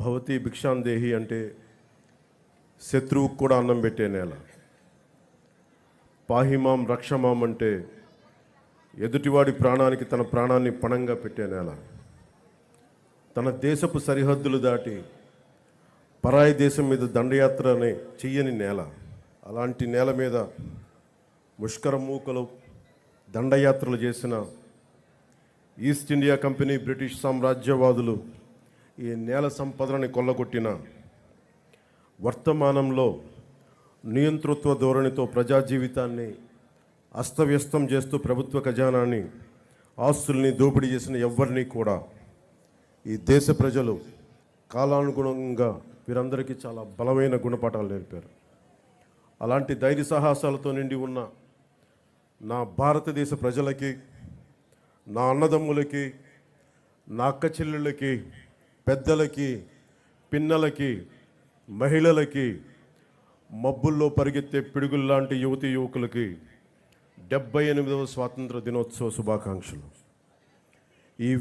భవతి భిక్షాందేహి అంటే శత్రువుకు కూడా అన్నం పెట్టే నేల. పాహిమాం రక్షమాం అంటే ఎదుటివాడి ప్రాణానికి తన ప్రాణాన్ని పణంగా పెట్టే నేల. తన దేశపు సరిహద్దులు దాటి పరాయి దేశం మీద దండయాత్రనే చెయ్యని నేల. అలాంటి నేల మీద ముష్కర మూకలు దండయాత్రలు చేసిన ఈస్ట్ ఇండియా కంపెనీ, బ్రిటిష్ సామ్రాజ్యవాదులు ఈ నేల సంపదలని కొల్లగొట్టిన వర్తమానంలో నియంతృత్వ ధోరణితో ప్రజా జీవితాన్ని అస్తవ్యస్తం చేస్తూ ప్రభుత్వ ఖజానాన్ని, ఆస్తుల్ని దోపిడీ చేసిన ఎవరిని కూడా ఈ దేశ ప్రజలు కాలానుగుణంగా వీరందరికీ చాలా బలమైన గుణపాఠాలు నేర్పారు. అలాంటి ధైర్య సాహసాలతో నిండి ఉన్న నా భారతదేశ ప్రజలకి, నా అన్నదమ్ములకి, నా అక్క చెల్లెళ్ళకి, పెద్దలకి, పిన్నలకి, మహిళలకి, మబ్బుల్లో పరిగెత్తే పిడుగుల్లాంటి యువతి యువకులకి 78వ స్వాతంత్ర దినోత్సవ శుభాకాంక్షలు. ఈ